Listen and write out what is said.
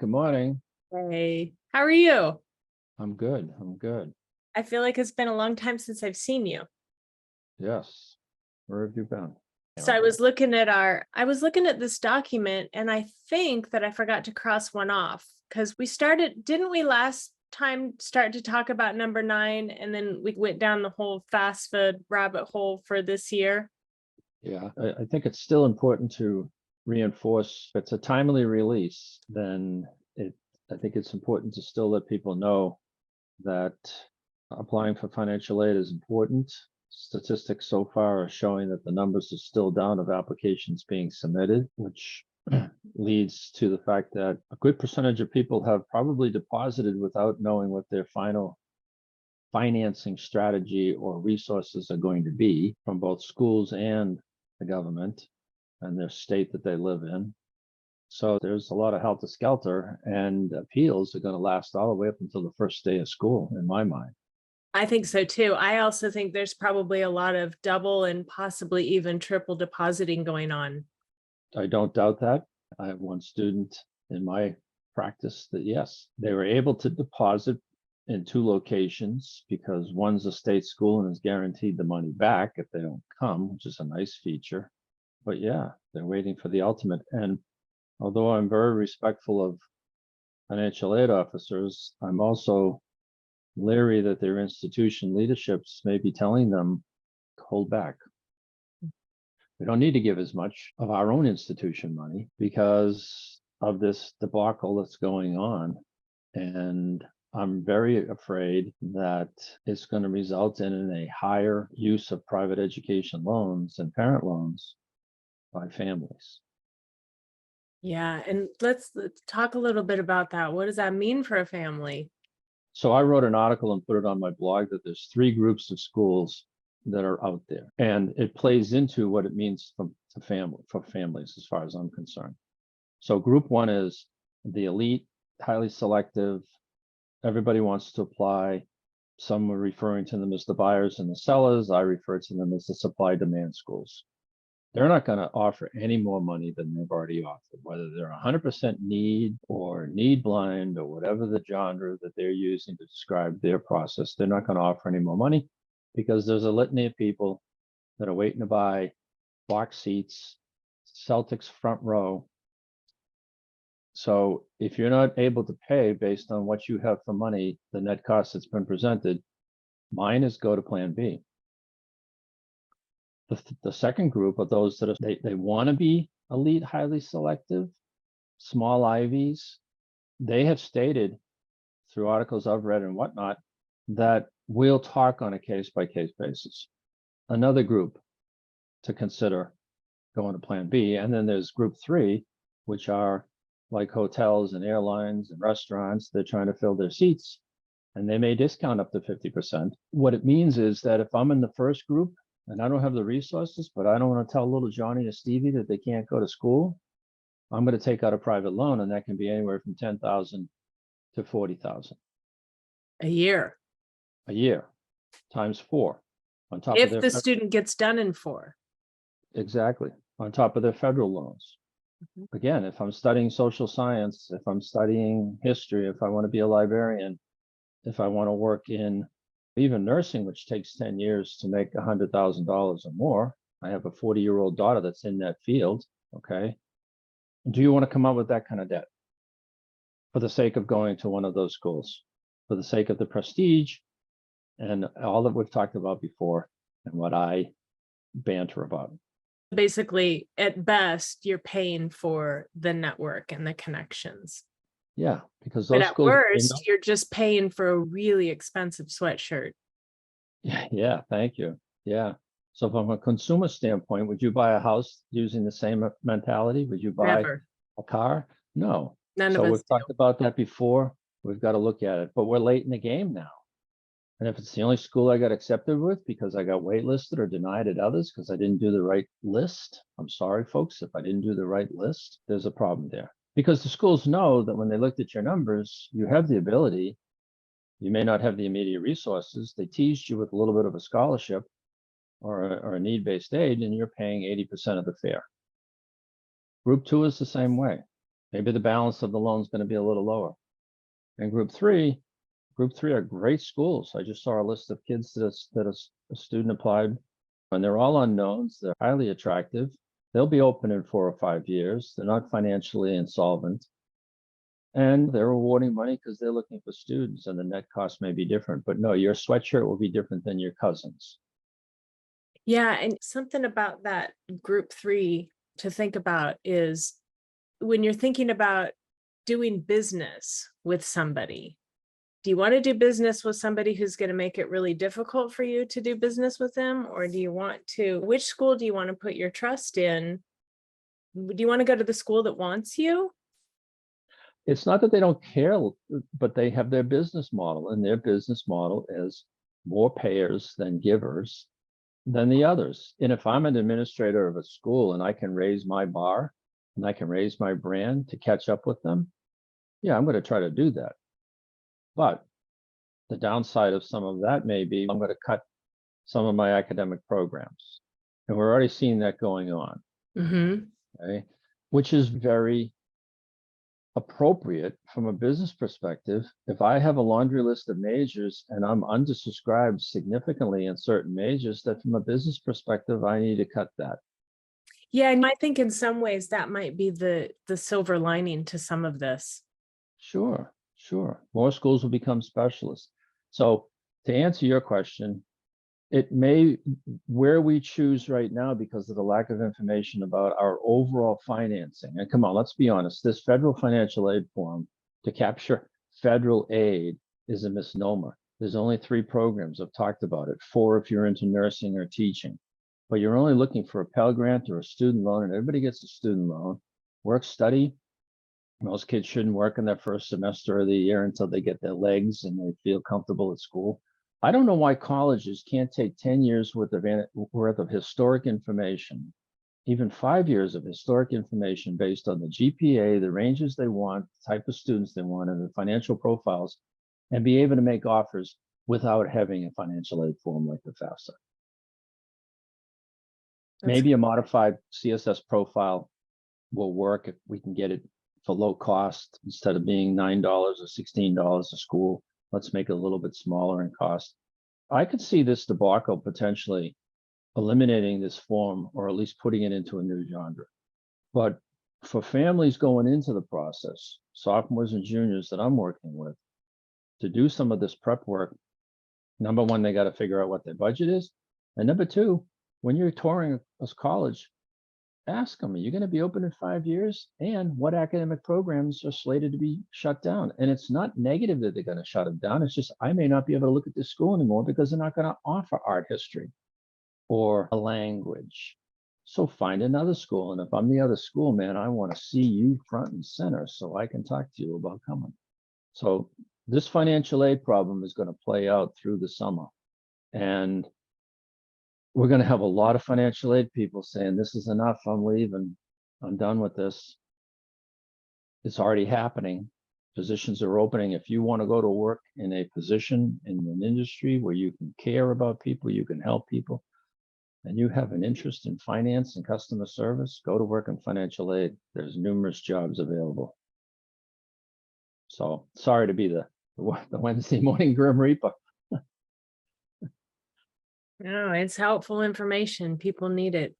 Good morning. Hey, how are you? I'm good. I'm good. I feel like it's been a long time since I've seen you. Yes. Where have you been? So I was looking at this document and I think that I forgot to cross one off because didn't we last time start to talk about number 9 and then we went down the whole FAFSA rabbit hole for this year? Yeah, I think it's still important to reinforce if it's a timely release, then I think it's important to still let people know that applying for financial aid is important. Statistics so far are showing that the numbers are still down of applications being submitted, which leads to the fact that a good percentage of people have probably deposited without knowing what their final financing strategy or resources are going to be from both schools and the government and their state that they live in. So there's a lot of helter-skelter, and appeals are going to last all the way up until the first day of school, in my mind. I think so too. I also think there's probably a lot of double and possibly even triple depositing going on. I don't doubt that. I have one student in my practice that, yes, they were able to deposit in 2 locations because one's a state school and is guaranteed the money back if they don't come, which is a nice feature. But yeah, they're waiting for the ultimate. And although I'm very respectful of financial aid officers, I'm also leery that their institution leaderships may be telling them, hold back. We don't need to give as much of our own institution money because of this debacle that's going on. And I'm very afraid that it's going to result in a higher use of private education loans and parent loans by families. Yeah, and let's talk a little bit about that. What does that mean for a family? So I wrote an article and put it on my blog that there's 3 groups of schools that are out there, and it plays into what it means for families, as far as I'm concerned. So group 1 is the elite, highly selective. Everybody wants to apply. Some are referring to them as the buyers and the sellers. I refer to them as the supply demand schools. They're not going to offer any more money than they've already offered, whether they're 100% need or need blind or whatever the genre that they're using to describe their process. They're not going to offer any more money because there's a litany of people that are waiting to buy box seats, Celtics front row. So if you're not able to pay based on what you have for money, the net cost that's been presented, mine is go to plan B. The second group of those that are, they want to be elite, highly selective, small Ivies. They have stated through articles I've read and whatnot that we'll talk on a case-by-case basis. Another group to consider going to plan B. And then there's group 3, which are like hotels and airlines and restaurants. They're trying to fill their seats and they may discount up to 50%. What it means is that if I'm in the first group and I don't have the resources, but I don't want to tell little Johnny or Stevie that they can't go to school, I'm going to take out a private loan, and that can be anywhere from $10,000 to $40,000 A year. a year, times 4 on top If of the their student gets done in 4. exactly on top of their federal loans. Again, if I'm studying social science, if I'm studying history, if I want to be a librarian, if I want to work in even nursing, which takes 10 years to make $100,000 or more. I have a 40-year-old daughter that's in that field. Okay. Do you want to come up with that kind of debt for the sake of going to one of those schools, for the sake of the prestige and all that we've talked about before and what I banter about? Basically, at best, you're paying for the network and the connections. Yeah, because But those at schools, worst, you're just paying for a really expensive sweatshirt. yeah, thank you. Yeah. So from a consumer standpoint, would you buy a house using the same mentality? Would you buy Never. a car? No. None of So us we've talked do. about that before. We've got to look at it, but we're late in the game now. And if it's the only school I got accepted with because I got waitlisted or denied at others because I didn't do the right list, I'm sorry, folks, if I didn't do the right list, there's a problem there. Because the schools know that when they looked at your numbers, you have the ability. You may not have the immediate resources. They teased you with a little bit of a scholarship or a need-based aid, and you're paying 80% of the fare. Group 2 is the same way. Maybe the balance of the loan is going to be a little lower. And group three are great schools. I just saw a list of kids that a student applied, and they're all unknowns. They're highly attractive. They'll be open in 4 or 5 years. They're not financially insolvent. And they're awarding money because they're looking for students, and the net cost may be different. But no, your sweatshirt will be different than your cousin's. Yeah, and something about that group 3 to think about is when you're thinking about doing business with somebody, do you want to do business with somebody who's going to make it really difficult for you to do business with them? Or do you want to, which school do you want to put your trust in? Do you want to go to the school that wants you? It's not that they don't care, but they have their business model, and their business model is more payers than givers than the others. And if I'm an administrator of a school and I can raise my bar and I can raise my brand to catch up with them, yeah, I'm going to try to do that. But the downside of some of that may be I'm going to cut some of my academic programs. And we're already seeing that going on, okay? Which is very appropriate from a business perspective. If I have a laundry list of majors and I'm undersubscribed significantly in certain majors, that from a business perspective, I need to cut that. Yeah, and I think in some ways that might be the silver lining to some of this. Sure. More schools will become specialists. So to answer your question, it may, where we choose right now because of the lack of information about our overall financing. And come on, let's be honest, this federal financial aid form to capture federal aid is a misnomer. There's only 3 programs. I've talked about it, 4 if you're into nursing or teaching. But you're only looking for a Pell Grant or a student loan, and everybody gets a student loan. Work study, most kids shouldn't work in their first semester of the year until they get their legs and they feel comfortable at school. I don't know why colleges can't take 10 years worth of historic information, even 5 years of historic information based on the GPA, the ranges they want, the type of students they want, and the financial profiles, and be able to make offers without having a financial aid form like the FAFSA. Maybe a modified CSS profile will work if we can get it for low cost instead of being $9 or $16 a school. Let's make it a little bit smaller in cost. I could see this debacle potentially eliminating this form or at least putting it into a new genre. But for families going into the process, sophomores and juniors that I'm working with, to do some of this prep work, number one, they got to figure out what their budget is. And number two, when you're touring a college, ask them, are you going to be open in 5 years? And what academic programs are slated to be shut down? And it's not negative that they're going to shut them down. It's just, I may not be able to look at this school anymore because they're not going to offer art history or a language. So find another school. And if I'm the other school, man, I want to see you front and center so I can talk to you about coming. So this financial aid problem is going to play out through the summer. And we're going to have a lot of financial aid people saying, this is enough, I'm leaving, I'm done with this. It's already happening. Positions are opening. If you want to go to work in a position in an industry where you can care about people, you can help people, and you have an interest in finance and customer service, go to work in financial aid. There's numerous jobs available. So sorry to be the Wednesday morning Grim Reaper. No, it's helpful information. People need it.